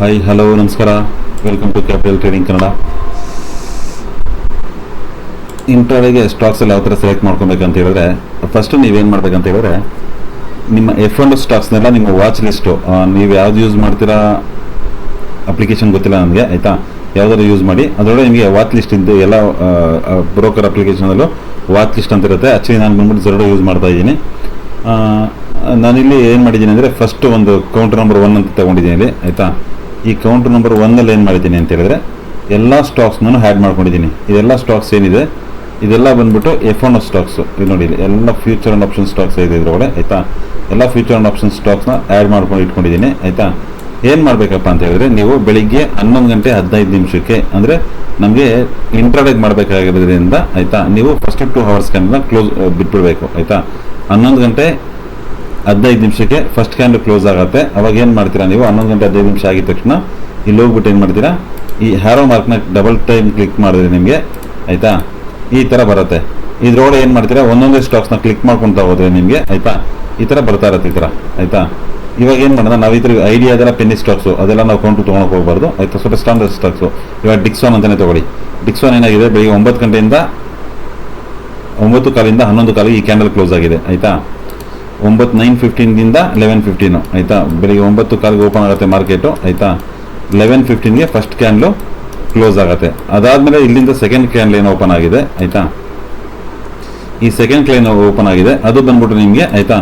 Hi hello ನಮಸ್ಕಾರ, welcome to capital trading Kannada. ಇಂಟ್ರಾಡೇಗೆ ಸ್ಟಾಕ್ಸಲ್ಲಿ ಯಾವ ಥರ ಸೆಲೆಕ್ಟ್ ಮಾಡ್ಕೊಬೇಕಂತ ಹೇಳಿದ್ರೆ, ಫಸ್ಟು ನೀವೇನು ಮಾಡ್ಬೇಕಂತ ಹೇಳಿದ್ರೆ, ನಿಮ್ಮ F&O ಸ್ಟಾಕ್ಸ್ನೆಲ್ಲ ನಿಮ್ಮ ವಾಚ್ ಲಿಸ್ಟು, ನೀವು ಯಾವ್ದು ಯೂಸ್ ಮಾಡ್ತೀರಾ ಅಪ್ಲಿಕೇಶನ್ ಗೊತ್ತಿಲ್ಲ ನನಗೆ, ಆಯಿತಾ, ಯಾವುದಾದ್ರು ಯೂಸ್ ಮಾಡಿ. ಅದರೊಳಗೆ ನಿಮಗೆ ವಾಚ್ ಲಿಸ್ಟ್ ಇದ್ದು ಎಲ್ಲ ಬ್ರೋಕರ್ ಅಪ್ಲಿಕೇಶನಲ್ಲೂ ವಾಚ್ ಲಿಸ್ಟ್ ಅಂತ ಇರುತ್ತೆ. ಆ್ಯಕ್ಚುಲಿ ನಾನು ಬಂದ್ಬಿಟ್ಟು Zero ಯೂಸ್ ಮಾಡ್ತಾ ಇದ್ದೀನಿ. ನಾನಿಲ್ಲಿ ಏನು ಮಾಡಿದ್ದೀನಿ ಅಂದರೆ, ಫಸ್ಟು ಒಂದು ಕೌಂಟರ್ ನಂಬರ್ 1 ಅಂತ ತೊಗೊಂಡಿದ್ದೀನಿ ಇಲ್ಲಿ, ಆಯಿತಾ. ಈ ಕೌಂಟರ್ ನಂಬರ್ 1ನಲ್ಲಿ ಏನು ಮಾಡಿದ್ದೀನಿ ಅಂತ ಹೇಳಿದ್ರೆ, ಎಲ್ಲ ಸ್ಟಾಕ್ಸ್ನೂ ಹ್ಯಾಡ್ ಮಾಡ್ಕೊಂಡಿದ್ದೀನಿ. ಇದೆಲ್ಲ ಸ್ಟಾಕ್ಸ್ ಏನಿದೆ ಇದೆಲ್ಲ ಬಂದ್ಬಿಟ್ಟು F&O ಸ್ಟಾಕ್ಸು. ಇದು ನೋಡಿ, ಎಲ್ಲ ಫ್ಯೂಚರ್ ಆ್ಯಂಡ್ ಆಪ್ಷನ್ ಸ್ಟಾಕ್ಸ್ ಇದೆ ಇದರೊಳಗೆ, ಆಯಿತಾ. ಎಲ್ಲ ಫ್ಯೂಚರ್ ಆ್ಯಂಡ್ ಆಪ್ಷನ್ ಸ್ಟಾಕ್ಸ್ನ ಆ್ಯಡ್ ಮಾಡ್ಕೊಂಡು ಇಟ್ಕೊಂಡಿದ್ದೀನಿ, ಆಯಿತಾ. ಏನು ಮಾಡಬೇಕಪ್ಪ ಅಂತ ಹೇಳಿದ್ರೆ, ನೀವು ಬೆಳಿಗ್ಗೆ 11:15 ಅಂದರೆ ನಮಗೆ ಇಂಟ್ರಾಡೇಗೆ ಮಾಡಬೇಕಾಗಿರೋದ್ರಿಂದ, ಆಯಿತಾ, ನೀವು ಫಸ್ಟ್ 2 ಅವರ್ಸ್ ಕ್ಯಾಂಡಲ್ನ ಕ್ಲೋಸ್ ಬಿಟ್ಬಿಡಬೇಕು, ಆಯಿತಾ. 11:15 ಫಸ್ಟ್ ಕ್ಯಾಂಡಲ್ ಕ್ಲೋಸ್ ಆಗುತ್ತೆ. ಅವಾಗ ಏನು ಮಾಡ್ತೀರಾ ನೀವು, 11:15 ಆಗಿದ ತಕ್ಷಣ ಇಲ್ಲಿ ಹೋಗ್ಬಿಟ್ಟು ಏನು ಮಾಡ್ತೀರಾ, ಈ ಹ್ಯಾರೋ ಮಾರ್ಕ್ನ ಡಬಲ್ ಟೈಮ್ ಕ್ಲಿಕ್ ಮಾಡಿದ್ರೆ ನಿಮಗೆ, ಆಯಿತಾ, ಈ ಥರ ಬರುತ್ತೆ. ಇದ್ರೊಳಗೆ ಏನು ಮಾಡ್ತೀರಾ, ಒಂದೊಂದೇ ಸ್ಟಾಕ್ಸ್ನ ಕ್ಲಿಕ್ ಮಾಡ್ಕೊತಾ ಹೋದ್ರೆ ನಿಮಗೆ, ಆಯಿತಾ, ಈ ಥರ ಬರ್ತಾ ಇರುತ್ತೆ, ಈ ಥರ, ಆಯಿತಾ. ಇವಾಗ ಏನು ಮಾಡೋಣ, ನಾವು ಈ ಥರ ಐಡಿಯಾ ಅದೆಲ್ಲ ಪೆನ್ನಿ ಸ್ಟಾಕ್ಸು ಅದೆಲ್ಲ ನಾವು ಕೌಂಟು ತೊಗೊಳಕ್ಕೆ ಹೋಗ್ಬಾರ್ದು, ಆಯಿತಾ. ಸ್ವಲ್ಪ ಸ್ಟ್ಯಾಂಡರ್ಡ್ ಸ್ಟಾಕ್ಸು, ಇವಾಗ ಡಿಕ್ಸಾನ್ ಅಂತಲೇ ತೊಗೊಳ್ಳಿ. ಡಿಕ್ಸಾನ್ ಏನಾಗಿದೆ, ಬೆಳಿಗ್ಗೆ 9 ಗಂಟೆಯಿಂದ 9:15 11:15 ಈ ಕ್ಯಾಂಡಲ್ ಕ್ಲೋಸ್ ಆಗಿದೆ, ಆಯಿತಾ. 9:15 11:15, ಆಯಿತಾ. ಬೆಳಿಗ್ಗೆ 9:15 ಓಪನ್ ಆಗುತ್ತೆ ಮಾರ್ಕೆಟು, ಆಯಿತಾ. 11:15 ಫಸ್ಟ್ ಕ್ಯಾಂಡ್ಲು ಕ್ಲೋಸ್ ಆಗುತ್ತೆ. ಅದಾದಮೇಲೆ ಇಲ್ಲಿಂದ ಸೆಕೆಂಡ್ ಕ್ಯಾಂಡಲ್ ಏನು ಓಪನ್ ಆಗಿದೆ, ಆಯಿತಾ. ಈ ಸೆಕೆಂಡ್ ಕ್ಲೈನ್ ಓಪನ್ ಆಗಿದೆ, ಅದು ಬಂದ್ಬಿಟ್ಟು ನಿಮಗೆ, ಆಯಿತಾ,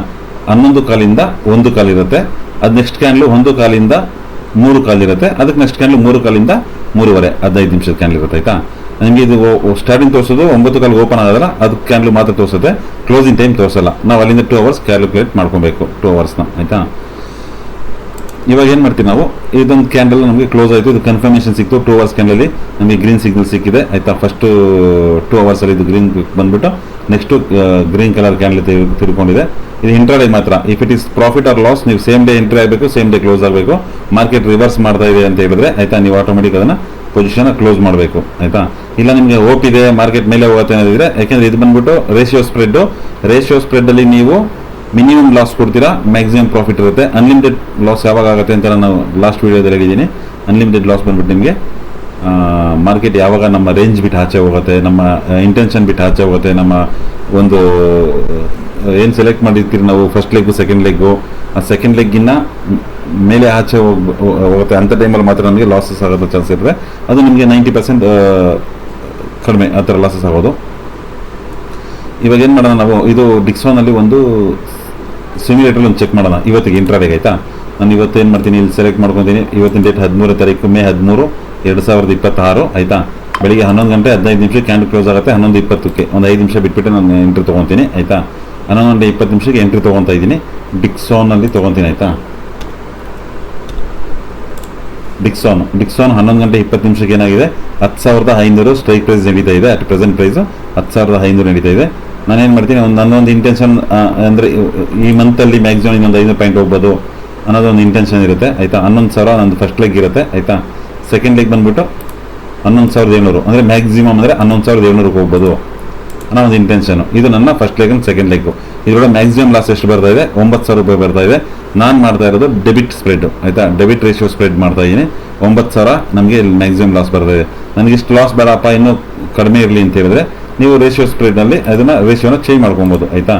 11:15 1:15 ಇರುತ್ತೆ. ಅದು ನೆಕ್ಸ್ಟ್ ಕ್ಯಾಂಡ್ಲು 1:15 3:15 ಇರುತ್ತೆ. ಅದಕ್ಕೆ ನೆಕ್ಸ್ಟ್ ಕ್ಯಾಂಡ್ಲು 3:15 3:15 15 ನಿಮಿಷದ ಕ್ಯಾಂಡಲ್ ಇರುತ್ತೆ, ಆಯಿತಾ. ನಿಮಗೆ ಇದು ಸ್ಟಾರ್ಟಿಂಗ್ ತೋರಿಸೋದು 9:15 ಓಪನ್ ಆಗೋದಲ್ಲ, ಅದು ಕ್ಯಾಂಡಲ್ ಮಾತ್ರ ತೋರಿಸುತ್ತೆ, ಕ್ಲೋಸಿಂಗ್ ಟೈಮ್ ತೋರಿಸಲ್ಲ. ನಾವು ಅಲ್ಲಿಂದ 2 ಅವರ್ಸ್ ಕ್ಯಾಲ್ಕುಲೇಟ್ ಮಾಡ್ಕೊಬೇಕು, 2 ಅವರ್ಸ್ನ, ಆಯಿತಾ. ಇವಾಗ ಏನು ಮಾಡ್ತೀವಿ ನಾವು, ಇದೊಂದು ಕ್ಯಾಂಡಲ್ ನಮಗೆ ಕ್ಲೋಸ್ ಆಯಿತು, ಇದು ಕನ್ಫರ್ಮೇಷನ್ ಸಿಕ್ತು. 2 ಅವರ್ಸ್ ಕ್ಯಾಂಡಲ್ಲಿ ನಮಗೆ ಗ್ರೀನ್ ಸಿಗ್ನಲ್ ಸಿಕ್ಕಿದೆ, ಆಯಿತಾ. ಫಸ್ಟು 2 ಅವರ್ಸಲ್ಲಿ ಇದು ಗ್ರೀನ್ ಬಂದ್ಬಿಟ್ಟು ನೆಕ್ಸ್ಟು ಗ್ರೀನ್ ಕಲರ್ ಕ್ಯಾಂಡಲ್ ತಿರ್ಕೊಂಡಿದೆ. ಇದು ಇಂಟ್ರಾಡೇ ಮಾತ್ರ. If it is profit or loss, ನೀವು ಸೇಮ್ ಡೇ ಎಂಟ್ರಿ ಆಗಬೇಕು, ಸೇಮ್ ಡೇ ಕ್ಲೋಸ್ ಆಗಬೇಕು. ಮಾರ್ಕೆಟ್ ರಿವರ್ಸ್ ಮಾಡ್ತಾ ಇದೆ ಅಂತ ಹೇಳಿದ್ರೆ, ಆಯಿತಾ, ನೀವು ಆಟೋಮೆಟಿಕ್ ಅದನ್ನು ಪೊಸಿಷನ್ ಕ್ಲೋಸ್ ಮಾಡಬೇಕು, ಆಯಿತಾ. ಇಲ್ಲ ನಿಮಗೆ ಹೋಪ್ ಇದೆ ಮಾರ್ಕೆಟ್ ಮೇಲೆ ಹೋಗುತ್ತೆ ಅನ್ನೋದಿದ್ರೆ, ಯಾಕೆಂದರೆ ಇದು ಬಂದ್ಬಿಟ್ಟು ರೇಷಿಯೋ ಸ್ಪ್ರೆಡ್ಡಲ್ಲಿ ನೀವು ಮಿನಿಮಮ್ ಲಾಸ್ ಕೊಡ್ತೀರಾ, ಮ್ಯಾಕ್ಸಿಮಮ್ ಪ್ರಾಫಿಟ್ ಇರುತ್ತೆ. ಅನ್ಲಿಮಿಟೆಡ್ ಲಾಸ್ ಯಾವಾಗ ಆಗುತ್ತೆ ಅಂತ ನಾನು ಲಾಸ್ಟ್ ವೀಡಿಯೋದಲ್ಲಿ ಹೇಳಿದ್ದೀನಿ. ಅನ್ಲಿಮಿಟೆಡ್ ಲಾಸ್ ಬಂದ್ಬಿಟ್ಟು ನಿಮಗೆ ಮಾರ್ಕೆಟ್ ಯಾವಾಗ ನಮ್ಮ ರೇಂಜ್ ಬಿಟ್ಟು ಆಚೆ ಹೋಗುತ್ತೆ, ನಮ್ಮ ಇಂಟೆನ್ಷನ್ ಬಿಟ್ಟು ಆಚೆ ಹೋಗುತ್ತೆ, ನಮ್ಮ ಒಂದು ಏನು ಸೆಲೆಕ್ಟ್ ಮಾಡಿರ್ತೀರಿ ನಾವು ಫಸ್ಟ್ ಲೆಗ್ಗು ಸೆಕೆಂಡ್ ಲೆಗ್ಗು, ಆ ಸೆಕೆಂಡ್ ಲೆಗ್ಗಿನ್ನ ಮೇಲೆ ಆಚೆ ಹೋಗುತ್ತೆ, ಅಂಥ ಟೈಮಲ್ಲಿ ಮಾತ್ರ ನಮಗೆ ಲಾಸಸ್ ಆಗೋದು ಚಾನ್ಸ್ ಇರುತ್ತೆ. ಅದು ನಿಮಗೆ 90% ಕಡಿಮೆ ಆ ಥರ ಲಾಸಸ್ ಆಗೋದು. ಇವಾಗ ಏನು ಮಾಡೋಣ ನಾವು, ಇದು ಡಿಕ್ಸಾನಲ್ಲಿ ಒಂದು ಸಿಮ್ಯುಲೇಟರ್ ಚೆಕ್ ಮಾಡೋಣ ಇವತ್ತಿಗೆ ಇಂಟ್ರಾಡೇಗೆ, ಆಯಿತಾ. ನಾನು ಇವತ್ತು ಏನು ಮಾಡ್ತೀನಿ, ಇಲ್ಲಿ ಸೆಲೆಕ್ಟ್ ಮಾಡ್ಕೊತೀನಿ. ಇವತ್ತಿನ ಡೇಟ್ 13ನೇ ತಾರೀಕು ಮೇ 13 2026, ಆಯಿತಾ. ಬೆಳಿಗ್ಗೆ 11:15 ಕ್ಯಾಂಡಲ್ ಕ್ಲೋಸ್ ಆಗುತ್ತೆ. 11:20 ಒಂದು 5 ನಿಮಿಷ ಬಿಟ್ಬಿಟ್ಟು ನಾನು ಎಂಟ್ರಿ ತೊಗೊತೀನಿ, ಆಯಿತಾ. 11:20 ಎಂಟ್ರಿ ತೊಗೊತಾ ಇದ್ದೀನಿ, ಡಿಕ್ಸಾನಲ್ಲಿ ತೊಗೊತೀನಿ, ಆಯಿತಾ. ಡಿಕ್ಸಾನ್ 11:20 ಏನಾಗಿದೆ, 10,500 ಸ್ಟ್ರೈಕ್ ಪ್ರೈಸ್ ನಡೀತಾ ಇದೆ. ಅಟ್ ಪ್ರೆಸೆಂಟ್ ಪ್ರೈಸು 10,500 ನಡೀತಾ ಇದೆ. ನಾನೇನು ಮಾಡ್ತೀನಿ, ನನ್ನೊಂದು ಇಂಟೆನ್ಷನ್ ಅಂದರೆ ಈ ಮಂತಲ್ಲಿ ಮ್ಯಾಕ್ಸಿಮಮ್ ಇನ್ನೊಂದು 500 ಪಾಯಿಂಟ್ ಹೋಗ್ಬೋದು ಅನ್ನೋದೊಂದು ಇಂಟೆನ್ಷನ್ ಇರುತ್ತೆ, ಆಯಿತಾ. 11,000 ನಂದು ಫಸ್ಟ್ ಲೆಗ್ ಇರುತ್ತೆ, ಆಯಿತಾ. ಸೆಕೆಂಡ್ ಲೆಗ್ ಬಂದ್ಬಿಟ್ಟು 11,700, ಅಂದರೆ ಮ್ಯಾಕ್ಸಿಮಮ್ ಅಂದರೆ 11,700 ಹೋಗ್ಬೋದು ಅನ್ನೋ ಒಂದು ಇಂಟೆನ್ಷನು. ಇದು ನನ್ನ ಫಸ್ಟ್ ಲೆಗ್, ಸೆಕೆಂಡ್ ಲೆಗ್ಗು. ಇದರೊಳಗೆ ಮ್ಯಾಕ್ಸಿಮಮ್ ಲಾಸ್ ಎಷ್ಟು ಬರ್ತಾ ಇದೆ, 9,000 ರೂಪಾಯಿ ಬರ್ತಾ ಇದೆ. ನಾನು ಮಾಡ್ತಾ ಇರೋದು ಡೆಬಿಟ್ ಸ್ಪ್ರೆಡ್, ಆಯಿತಾ. ಡೆಬಿಟ್ ರೇಷಿಯೋ ಸ್ಪ್ರೆಡ್ ಮಾಡ್ತಾ ಇದ್ದೀನಿ. 9,000 ನಮಗೆ ಇಲ್ಲಿ ಮ್ಯಾಕ್ಸಿಮಮ್ ಲಾಸ್ ಬರ್ತಾ ಇದೆ. ನನಗೆ ಇಷ್ಟು ಲಾಸ್ ಬೇಡಪ್ಪ, ಇನ್ನೂ ಕಡಿಮೆ ಇರಲಿ ಅಂತ ಹೇಳಿದ್ರೆ ನೀವು ರೇಷಿಯೋ ಸ್ಪ್ರೆಡ್ನಲ್ಲಿ ಅದನ್ನು ರೇಷಿಯೋನ ಚೇಂಜ್ ಮಾಡ್ಕೊಬೋದು, ಆಯಿತಾ.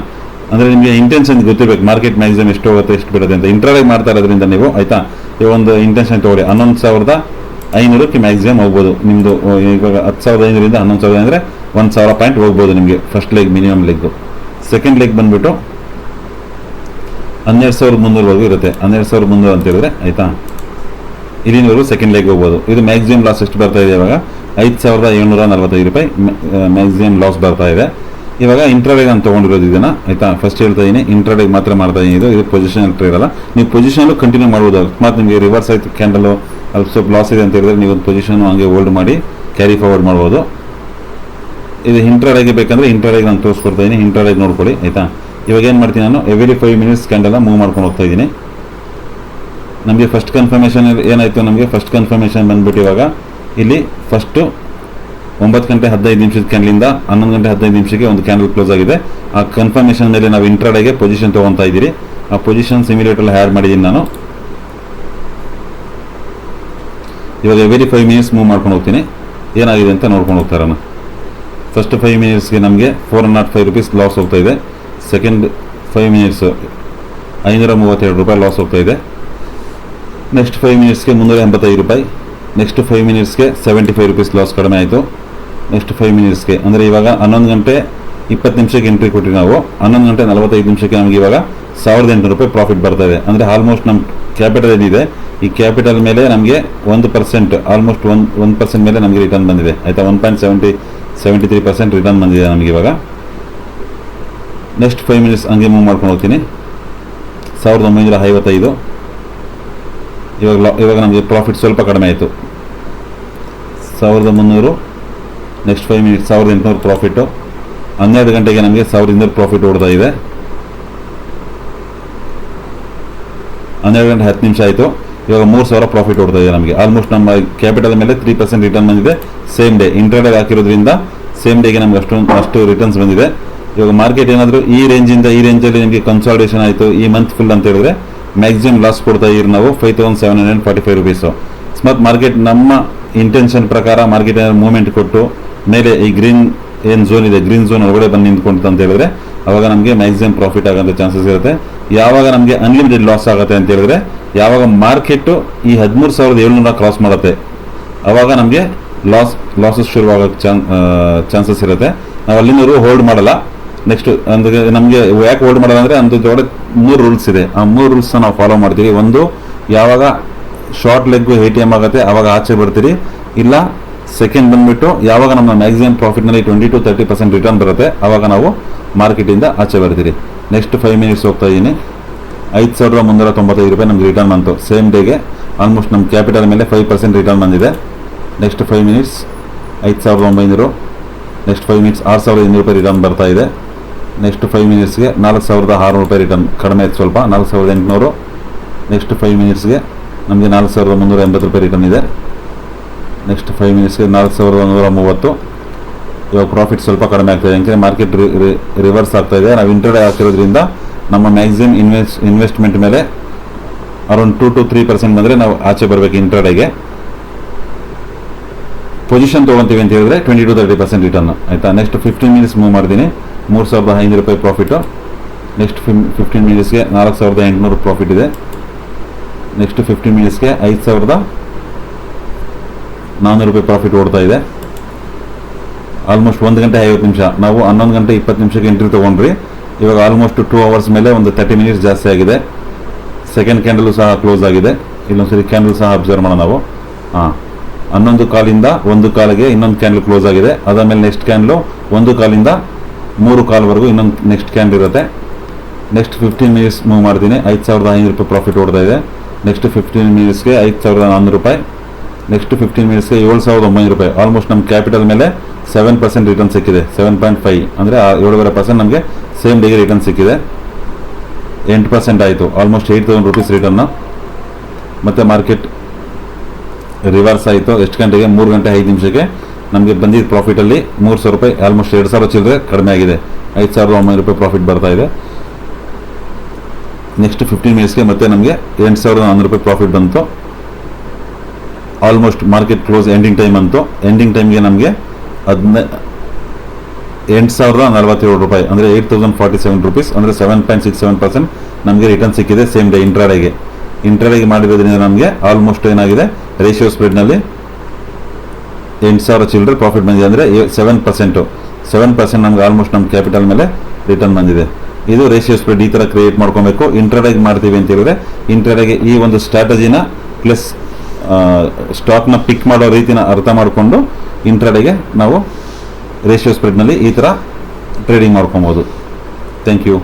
ಅಂದರೆ ನಿಮಗೆ ಇಂಟೆನ್ಷನ್ ಗೊತ್ತಿರಬೇಕು, ಮಾರ್ಕೆಟ್ ಮ್ಯಾಕ್ಸಿಮಮ್ ಎಷ್ಟು ಹೋಗುತ್ತೆ ಎಷ್ಟು ಬಿಡುತ್ತೆ ಅಂತ. ಇಂಟ್ರಾಡೇ ಮಾಡ್ತಾ ಇರೋದ್ರಿಂದ ನೀವು, ಆಯಿತಾ, ಈ ಒಂದು ಇಂಟೆನ್ಷನ್ ತೊಗೊಳ್ಳಿ. 11,500ಕ್ಕೆ ಮ್ಯಾಕ್ಸಿಮಮ್ ಹೋಗ್ಬೋದು ನಿಮ್ಮದು. ಇವಾಗ 10,500ರಿಂದ 11,000 ಅಂದರೆ 1,000 ಪಾಯಿಂಟ್ ಹೋಗ್ಬೋದು ನಿಮಗೆ first leg, minimum leg. Second leg ಬಂದುಬಿಟ್ಟು 12,300ವರೆಗೂ ಇರುತ್ತೆ. 12,300 ಅಂತ ಹೇಳಿದ್ರೆ, ಆಯಿತಾ, ಇಲ್ಲಿನವರೆಗೂ ಸೆಕೆಂಡ್ ಲೆಗ್ ಹೋಗ್ಬೋದು. ಇದು ಮ್ಯಾಕ್ಸಿಮಮ್ ಲಾಸ್ ಎಷ್ಟು ಬರ್ತಾ ಇದೆ ಇವಾಗ, 5,745 ರೂಪಾಯಿ ಮ್ಯಾಕ್ಸಿಮಮ್ ಲಾಸ್ ಬರ್ತಾ ಇದೆ. ಇವಾಗ ಇಂಟ್ರಾಡೇಗೆ ನಾನು ತೊಗೊಂಡಿರೋದು ಇದನ್ನು, ಆಯಿತಾ. ಫಸ್ಟ್ ಹೇಳ್ತಾ ಇದ್ದೀನಿ, ಇಂಟ್ರಾಡೇಗೆ ಮಾತ್ರ ಮಾಡ್ತಾ ಇದ್ದೀನಿ. ಇದು ಪೊಸಿಷನ್ ಟ್ರೇಡ್ ಅಲ್ಲ. ನೀವು ಪೊಸಿಷನಲ್ಲೂ ಕಂಟಿನ್ಯೂ ಮಾಡ್ಬೋದು. ಅಕಸ್ಮಾತ್ ನಿಮಗೆ ರಿವರ್ಸ್ ಆಯಿತು ಕ್ಯಾಂಡಲು, ಅಲ್ಲಿ ಸ್ವಲ್ಪ ಲಾಸ್ ಇದೆ ಅಂತ ಹೇಳಿದ್ರೆ ನೀವು ಒಂದು ಪೊಸಿಷನ್ ಹಂಗೆ ಹೋಲ್ಡ್ ಮಾಡಿ ಕ್ಯಾರಿ ಫಾರ್ವರ್ಡ್ ಮಾಡ್ಬೋದು. ಇದು ಇಂಟ್ರಾಡೇಗೆ ಬೇಕಂದರೆ ಇಂಟ್ರಾಡೇಗೆ ನಾನು ತೋರಿಸ್ಕೊಡ್ತಾ ಇದ್ದೀನಿ, ಇಂಟ್ರಾಡೇಗೆ ನೋಡ್ಕೊಳ್ಳಿ, ಆಯಿತಾ. ಇವಾಗ ಏನು ಮಾಡ್ತೀನಿ ನಾನು, ಎವ್ರಿ 5 ಮಿನಿಟ್ಸ್ ಕ್ಯಾಂಡಲ್ನ ಮೂವ್ ಮಾಡ್ಕೊಂಡು ಹೋಗ್ತಾ ಇದ್ದೀನಿ. ನಮಗೆ ಫಸ್ಟ್ ಕನ್ಫರ್ಮೇಷನ್ ಏನಾಯಿತು, ನಮಗೆ ಫಸ್ಟ್ ಕನ್ಫರ್ಮೇಷನ್ ಬಂದ್ಬಿಟ್ಟು ಇವಾಗ ಇಲ್ಲಿ ಫಸ್ಟು 9:15 ಕ್ಯಾಂಡಲಿಂದ 11:15 ಒಂದು ಕ್ಯಾಂಡಲ್ ಕ್ಲೋಸ್ ಆಗಿದೆ. ಆ ಕನ್ಫರ್ಮೇಷನ್ ಮೇಲೆ ನಾವು ಇಂಟ್ರಾಡೇಗೆ ಪೊಸಿಷನ್ ತೊಗೊತಾ ಇದ್ದೀರಿ. ಆ ಪೊಸಿಷನ್ ಸಿಮ್ಯುಲೇಟರ್ ಆ್ಯಡ್ ಮಾಡಿದ್ದೀನಿ ನಾನು. ಇವಾಗ ಎವ್ರಿ 5 ಮಿನಿಟ್ಸ್ ಮೂವ್ ಮಾಡ್ಕೊಂಡು ಹೋಗ್ತೀನಿ, ಏನಾಗಿದೆ ಅಂತ ನೋಡ್ಕೊಂಡು ಹೋಗ್ತಾರಣ. ಫಸ್ಟ್ 5 ಮಿನಿಟ್ಸ್ಗೆ ನಮಗೆ 405 ರುಪೀಸ್ ಲಾಸ್ ಹೋಗ್ತಾ ಇದೆ. ಸೆಕೆಂಡ್ 5 ಮಿನಿಟ್ಸು 532 ರೂಪಾಯಿ ಲಾಸ್ ಹೋಗ್ತಾ ಇದೆ. ನೆಕ್ಸ್ಟ್ 5 ಮಿನಿಟ್ಸ್ಗೆ 385 ರೂಪಾಯಿ. ನೆಕ್ಸ್ಟ್ 5 ಮಿನಿಟ್ಸ್ಗೆ 75 ರುಪೀಸ್ ಲಾಸ್ ಕಡಿಮೆ ಆಯಿತು. ನೆಕ್ಸ್ಟ್ 5 ಮಿನಿಟ್ಸ್ಗೆ ಅಂದರೆ ಇವಾಗ 11 ಗಂಟೆ 20 ನಿಮಿಷಕ್ಕೆ ಎಂಟ್ರಿ ಕೊಟ್ಟಿವಿ ನಾವು. 11 ಗಂಟೆ 45 ನಿಮಿಷಕ್ಕೆ ನಮಗೆ ಇವಾಗ 1800 ರೂಪಾಯಿ ಪ್ರಾಫಿಟ್ ಬರ್ತಾ ಇದೆ. ಅಂದರೆ ಆಲ್ಮೋಸ್ಟ್ ನಮ್ಮ ಕ್ಯಾಪಿಟಲ್ ಏನಿದೆ, ಈ ಕ್ಯಾಪಿಟಲ್ ಮೇಲೆ ನಮಗೆ 1% ಆಲ್ಮೋಸ್ಟ್ 1% ಮೇಲೆ ನಮಗೆ ರಿಟರ್ನ್ ಬಂದಿದೆ ಆಯಿತಾ. 1.73% ರಿಟರ್ನ್ ಬಂದಿದೆ ನಮಗೆ ಇವಾಗ. ನೆಕ್ಸ್ಟ್ 5 ಮಿನಿಟ್ಸ್ ಹಂಗೆ ಮೂವ್ ಮಾಡ್ಕೊಂಡು ಹೋಗ್ತೀನಿ. 1955. ಇವಾಗ ನಮಗೆ ಪ್ರಾಫಿಟ್ ಸ್ವಲ್ಪ ಕಡಿಮೆ ಆಯಿತು, 1300. Next 5 minutes 1800 profit. 12 ಗಂಟೆಗೆ ನಮಗೆ 1200 ಪ್ರಾಫಿಟ್ ಓಡ್ತಾ ಇದೆ. 12 ಗಂಟೆ 10 ನಿಮಿಷ ಆಯಿತು. ಇವಾಗ 3000 ಪ್ರಾಫಿಟ್ ಓಡ್ತಾ ಇದೆ ನಮಗೆ. ಆಲ್ಮೋಸ್ಟ್ ನಮ್ಮ ಕ್ಯಾಪಿಟಲ್ ಮೇಲೆ 3% ರಿಟರ್ನ್ ಬಂದಿದೆ. ಸೇಮ್ ಡೇ ಇಂಟ್ರಾಡೇ ಹಾಕಿರೋದ್ರಿಂದ ಸೇಮ್ ಡೇಗೆ ನಮ್ಗೆ ಅಷ್ಟು ರಿಟರ್ನ್ಸ್ ಬಂದಿದೆ. ಇವಾಗ ಮಾರ್ಕೆಟ್ ಏನಾದರೂ ಈ ರೇಂಜಲ್ಲಿ ನಿಮಗೆ ಕನ್ಸಾಲಿಡೇಷನ್ ಆಯಿತು ಈ ಮಂತ್ ಫುಲ್ ಅಂತ ಹೇಳಿದ್ರೆ ಮ್ಯಾಕ್ಸಿಮಮ್ ಲಾಸ್ ಕೊಡ್ತಾ ಇದ್ದೀವಿ ನಾವು 5745 ರುಪೀಸು. ಅಕಸ್ಮಾತ್ ಮಾರ್ಕೆಟ್ ನಮ್ಮ ಇಂಟೆನ್ಷನ್ ಪ್ರಕಾರ ಮಾರ್ಕೆಟ್ ಏನಾದ್ರು ಮೂವ್ಮೆಂಟ್ ಕೊಟ್ಟು ಮೇಲೆ ಈ ಗ್ರೀನ್ ಏನು ಝೋನ್ ಇದೆ, ಗ್ರೀನ್ ಝೋನ್ ಒಳಗಡೆ ಬಂದು ನಿಂತ್ಕೊಂತ ಅಂತ ಹೇಳಿದ್ರೆ ಅವಾಗ ನಮಗೆ ಮ್ಯಾಕ್ಸಿಮಮ್ ಪ್ರಾಫಿಟ್ ಆಗೋಂಥ ಚಾನ್ಸಸ್ ಇರುತ್ತೆ. ಯಾವಾಗ ನಮಗೆ ಅನ್ಲಿಮಿಟೆಡ್ ಲಾಸ್ ಆಗುತ್ತೆ ಅಂತ ಹೇಳಿದ್ರೆ ಯಾವಾಗ ಮಾರ್ಕೆಟು ಈ 13,700 ಕ್ರಾಸ್ ಮಾಡುತ್ತೆ ಅವಾಗ ನಮಗೆ ಲಾಸಸ್ ಶುರುವಾಗೋಕ್ಕೆ ಚಾನ್ಸಸ್ ಇರುತ್ತೆ. ನಾವು ಅಲ್ಲಿಂದೂ ಹೋಲ್ಡ್ ಮಾಡಲ್ಲ. ನೆಕ್ಸ್ಟ್ ಅಂದ್ರೆ ನಮಗೆ ಯಾಕೆ ಹೋಲ್ಡ್ ಮಾಡೋದು ಅಂದರೆ ಅಂದೊಳಗೆ 3 ರೂಲ್ಸ್ ಇದೆ. ಆ 3 ರೂಲ್ಸ್ನ ನಾವು ಫಾಲೋ ಮಾಡ್ತೀವಿ. ಒಂದು, ಯಾವಾಗ ಶಾರ್ಟ್ ಲೆಗ್ ATM ಆಗುತ್ತೆ ಆವಾಗ ಆಚೆ ಬರ್ತೀರಿ. ಇಲ್ಲ ಸೆಕೆಂಡ್ ಬಂದುಬಿಟ್ಟು ಯಾವಾಗ ನಮ್ಮ ಮ್ಯಾಕ್ಸಿಮಮ್ ಪ್ರಾಫಿಟ್ನಲ್ಲಿ 20-30% ರಿಟರ್ನ್ ಬರುತ್ತೆ ಆವಾಗ ನಾವು ಮಾರ್ಕೆಟಿಂದ ಆಚೆ ಬರ್ತೀರಿ. ನೆಕ್ಸ್ಟ್ 5 ಮಿನಿಟ್ಸ್ ಹೋಗ್ತಾ ಇದ್ದೀನಿ. 5395 ರೂಪಾಯಿ ನಮ್ಗೆ ರಿಟರ್ನ್ ಬಂತು ಸೇಮ್ ಡೇಗೆ. ಆಲ್ಮೋಸ್ಟ್ ನಮ್ಮ ಕ್ಯಾಪಿಟಲ್ ಮೇಲೆ 5% ರಿಟರ್ನ್ ಬಂದಿದೆ. Next 5 minutes 5900. ನೆಕ್ಸ್ಟ್ 5 ಮಿನಿಟ್ಸ್ 6200 ರೂಪಾಯಿ ರಿಟರ್ನ್ ಬರ್ತಾ ಇದೆ. ನೆಕ್ಸ್ಟ್ 5 ಮಿನಿಟ್ಸ್ಗೆ 4600 ರೂಪಾಯಿ ರಿಟರ್ನ್ ಕಡಿಮೆ ಆಯ್ತು ಸ್ವಲ್ಪ, 4800. ನೆಕ್ಸ್ಟ್ 5 ಮಿನಿಟ್ಸ್ಗೆ ನಮಗೆ 4380 ರೂಪಾಯಿ ರಿಟರ್ನ್ ಇದೆ. ನೆಕ್ಸ್ಟ್ 5 ಮಿನಿಟ್ಸ್ಗೆ 4130. ಇವಾಗ ಪ್ರಾಫಿಟ್ ಸ್ವಲ್ಪ ಕಡಿಮೆ ಆಗ್ತಾಯಿದೆ, ಯಾಕೆಂದರೆ ಮಾರ್ಕೆಟ್ ರಿವರ್ಸ್ ಆಗ್ತಾಯಿದೆ. ನಾವು ಇಂಟ್ರಾಡೇ ಹಾಕಿರೋದ್ರಿಂದ ನಮ್ಮ ಮ್ಯಾಕ್ಸಿಮಮ್ ಇನ್ವೆಸ್ಟ್ಮೆಂಟ್ ಮೇಲೆ ಅರೌಂಡ್ 2-3% ಬಂದರೆ ನಾವು ಆಚೆ ಬರಬೇಕು ಇಂಟ್ರಾಡೇಗೆ. ಪೊಸಿಷನ್ ತೊಗೊತೀವಿ ಅಂತ ಹೇಳಿದ್ರೆ 20-30% ರಿಟರ್ನ್ ಆಯಿತಾ. ನೆಕ್ಸ್ಟ್ 15 ಮಿನಿಟ್ಸ್ ಮೂವ್ ಮಾಡ್ತೀನಿ. 3500 ರೂಪಾಯಿ ಪ್ರಾಫಿಟು. ನೆಕ್ಸ್ಟ್ 15 ಮಿನಿಟ್ಸ್ಗೆ 4800 ಪ್ರಾಫಿಟ್ ಇದೆ. ನೆಕ್ಸ್ಟ್ 15 ಮಿನಿಟ್ಸ್ಗೆ 5400 ರೂಪಾಯಿ ಪ್ರಾಫಿಟ್ ಓಡ್ತಾ ಇದೆ. ಆಲ್ಮೋಸ್ಟ್ 1 ಗಂಟೆ 50 ನಿಮಿಷ. ನಾವು 11 ಗಂಟೆ 20 ನಿಮಿಷಕ್ಕೆ ಎಂಟ್ರಿ ತೊಗೊಂಡ್ರಿ. ಇವಾಗ ಆಲ್ಮೋಸ್ಟ್ 2 ಅವರ್ಸ್ ಮೇಲೆ ಒಂದು 30 ಮಿನಿಟ್ಸ್ ಜಾಸ್ತಿ ಆಗಿದೆ. ಸೆಕೆಂಡ್ ಕ್ಯಾಂಡಲು ಸಹ ಕ್ಲೋಸ್ ಆಗಿದೆ. ಇಲ್ಲೊಂದ್ಸರಿ ಕ್ಯಾಂಡಲ್ ಸಹ ಅಬ್ಸರ್ವ್ ಮಾಡೋಣ ನಾವು. 11 ಕಾಲಿಂದ 1 ಕಾಲಿಗೆ ಇನ್ನೊಂದು ಕ್ಯಾಂಡಲ್ ಕ್ಲೋಸ್ ಆಗಿದೆ. ಅದಾದಮೇಲೆ ನೆಕ್ಸ್ಟ್ ಕ್ಯಾಂಡಲು 1 ಕಾಲಿಂದ 3 ಕಾಲ್ವರೆಗೂ ಇನ್ನೊಂದು ನೆಕ್ಸ್ಟ್ ಕ್ಯಾಂಡಲ್ ಇರುತ್ತೆ. ನೆಕ್ಸ್ಟ್ 15 ಮಿನಿಟ್ಸ್ ಮೂವ್ ಮಾಡ್ತೀನಿ. 5500 ರೂಪಾಯಿ ಪ್ರಾಫಿಟ್ ಓಡ್ತಾ ಇದೆ. ನೆಕ್ಸ್ಟ್ 15 ಮಿನಿಟ್ಸ್ಗೆ 5400 ರೂಪಾಯಿ. ನೆಕ್ಸ್ಟ್ 15 ಮಿನಿಟ್ಸ್ಗೆ 7900 ರೂಪಾಯಿ. ಆಲ್ಮೋಸ್ಟ್ ನಮ್ಮ ಕ್ಯಾಪಿಟಲ್ ಮೇಲೆ 7% ರಿಟರ್ನ್ ಸಿಕ್ಕಿದೆ. 7.5 ಅಂದರೆ 7.5% ನಮಗೆ ಸೇಮ್ ಡೇಗೆ ರಿಟರ್ನ್ ಸಿಕ್ಕಿದೆ. 8% ಆಯಿತು. Almost 8000 rupees return. ಮತ್ತು ಮಾರ್ಕೆಟ್ ರಿವರ್ಸ್ ಆಯಿತು. ಎಷ್ಟು ಗಂಟೆಗೆ? 3 ಗಂಟೆ 5 ನಿಮಿಷಕ್ಕೆ ನಮಗೆ ಬಂದಿದ್ದ ಪ್ರಾಫಿಟಲ್ಲಿ 3000 ರೂಪಾಯಿ, ಆಲ್ಮೋಸ್ಟ್ 2000 ಚಿಲ್ಲರೆ ಕಡಿಮೆ ಆಗಿದೆ. 5900 ರೂಪಾಯಿ ಪ್ರಾಫಿಟ್ ಬರ್ತಾ ಇದೆ. ನೆಕ್ಸ್ಟ್ 15 ಮಿನಿಟ್ಸ್ಗೆ ಮತ್ತೆ ನಮಗೆ 8100 ರೂಪಾಯಿ ಪ್ರಾಫಿಟ್ ಬಂತು. Almost market close ending time ಅಂತು. ಎಂಡಿಂಗ್ ಟೈಮ್ಗೆ ನಮಗೆ 8047 ರೂಪಾಯಿ ಅಂದರೆ 8047 ರುಪೀಸ್ ಅಂದರೆ 7.67% ನಮಗೆ ರಿಟರ್ನ್ ಸಿಕ್ಕಿದೆ ಸೇಮ್ ಡೇ ಇಂಟ್ರಾಡೇಗೆ ಮಾಡಿರೋದ್ರಿಂದ ನಮಗೆ ಆಲ್ಮೋಸ್ಟ್ ಏನಾಗಿದೆ, ರೇಷಿಯೋ ಸ್ಪ್ರೆಡ್ನಲ್ಲಿ 8000 ಚಿಲ್ಲರೆ ಪ್ರಾಫಿಟ್ ಬಂದಿದೆ. ಅಂದರೆ 7% ನಮಗೆ ಆಲ್ಮೋಸ್ಟ್ ನಮ್ಮ ಕ್ಯಾಪಿಟಲ್ ಮೇಲೆ ರಿಟರ್ನ್ ಬಂದಿದೆ. ಇದು ರೇಷಿಯೋ ಸ್ಪ್ರೆಡ್ ಈ ಥರ ಕ್ರಿಯೇಟ್ ಮಾಡ್ಕೊಬೇಕು. ಇಂಟ್ರಾಡೇಗೆ ಮಾಡ್ತೀವಿ ಅಂತ ಹೇಳಿದ್ರೆ ಇಂಟ್ರಾಡೇಗೆ ಈ ಒಂದು ಸ್ಟ್ರಾಟಜಿನ ಪ್ಲಸ್ ಸ್ಟಾಕ್ನ ಪಿಕ್ ಮಾಡೋ ರೀತಿನ ಅರ್ಥ ಮಾಡಿಕೊಂಡು ಇಂಟ್ರಾಡೇಗೆ ನಾವು ರೇಷಿಯೋ ಸ್ಪ್ರೆಡ್ನಲ್ಲಿ ಈ ಥರ ಟ್ರೇಡಿಂಗ್ ಮಾಡ್ಕೊಬೋದು. Thank you.